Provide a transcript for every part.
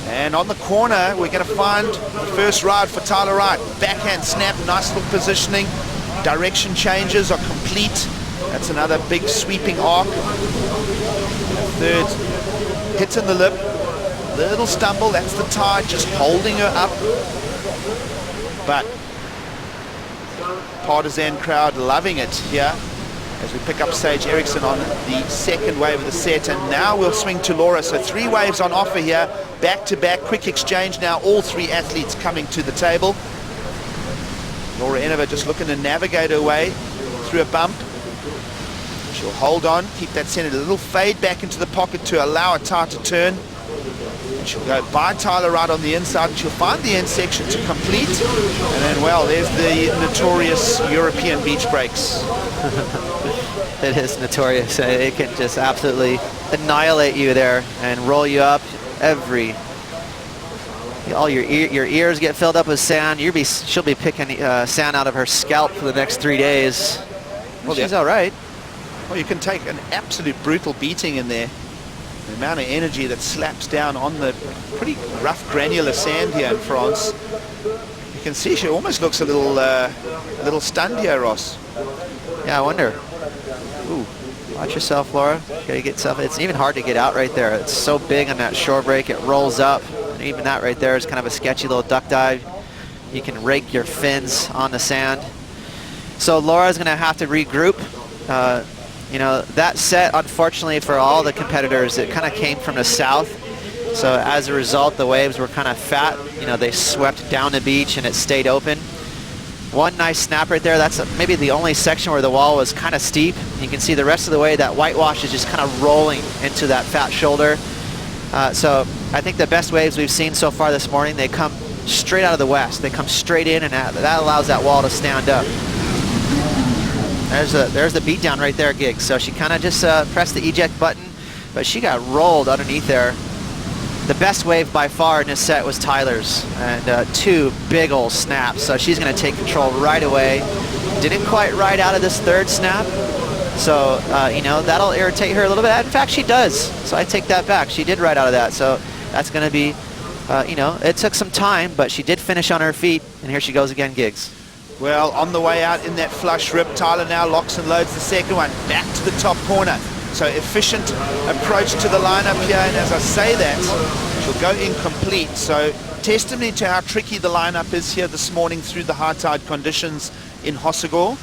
And on the corner, we're going to find the first ride for Tyler Wright. Backhand snap, nice little positioning. Direction changes are complete. That's another big sweeping arc. Third, hits in the lip. Little stumble, that's the tide, just holding her up. But partisan crowd loving it here as we pick up Sage Eriksson on the second wave of the set. And now we'll swing to Laura. So 3 waves on offer here, back-to-back, quick exchange now. All 3 athletes coming to the table. Laura Enever just looking to navigate her way through a bump. She'll hold on, keep that centered, a little fade back into the pocket to allow a tire to turn. And she'll go by Tyler Wright on the inside, and she'll find the end section to complete. And then, well, there's the notorious European beach breaks. It is notorious. It can just absolutely annihilate you there and roll you up. All your ears get filled up with sand. She'll be picking sand out of her scalp for the next 3 days. Well, she's all right. Well, you can take an absolute brutal beating in there. The amount of energy that slaps down on the pretty rough granular sand here in France. You can see she almost looks a little stunned here, Ross. Yeah, I wonder. Ooh, watch yourself, Laura. Gotta get yourself. It's even hard to get out right there. It's so big on that shore break. It rolls up. And even that right there is kind of a sketchy little duck dive. You can rake your fins on the sand. So Laura's gonna have to regroup. You know, that set, unfortunately for all the competitors, it kind of came from the south. So as a result, the waves were kind of fat. You know, they swept down the beach and it stayed open. One nice snap right there. That's maybe the only section where the wall was kind of steep. You can see the rest of the way that whitewash is just kind of rolling into that fat shoulder. So I think the best waves we've seen so far this morning, they come straight out of the west. They come straight in, and that allows that wall to stand up. There's the beat down right there, Giggs. So she kind of just pressed the eject button, but she got rolled underneath there. The best wave by far in this set was Tyler's, and 2 big old snaps. So she's going to take control right away. Didn't quite ride out of this 3rd snap, so you know, that'll irritate her a little bit. In fact, she does. So I take that back. She did ride out of that. So that's going to be, you know, it took some time, but she did finish on her feet. And here she goes again, Giggs. Well, on the way out in that flush rip, Tyler now locks and loads the second one back to the top corner. So efficient approach to the lineup here, and as I say that, she'll go incomplete. So testimony to how tricky the lineup is here this morning through the high tide conditions in Hossegor.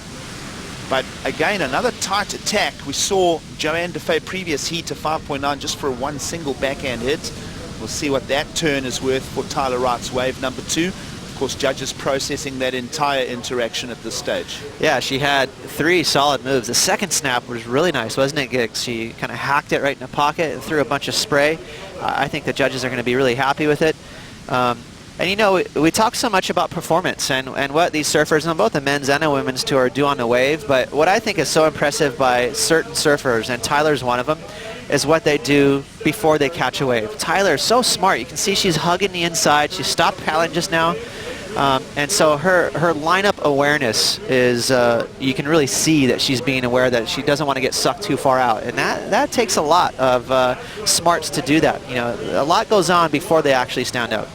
But again, another tight attack. We saw Joanne Defay previous heat to 5.9 just for one single backhand hit. We'll see what that turn is worth for Tyler Wright's wave number 2. Of course, judges processing that entire interaction at this stage. Yeah, she had 3 solid moves. The second snap was really nice, wasn't it, Giggs? She kind of hacked it right in the pocket and threw a bunch of spray. I think the judges are going to be really happy with it. And you know, we talk so much about performance and what these surfers on both the men's and the women's tour do on the wave, but what I think is so impressive by certain surfers, and Tyler's one of them, is what they do before they catch a wave. Tyler's so smart. You can see she's hugging the inside. She stopped paddling just now. And so her lineup awareness is, you can really see that she's being aware that she doesn't want to get sucked too far out. And that takes a lot of smarts to do that. You know, a lot goes on before they actually stand out.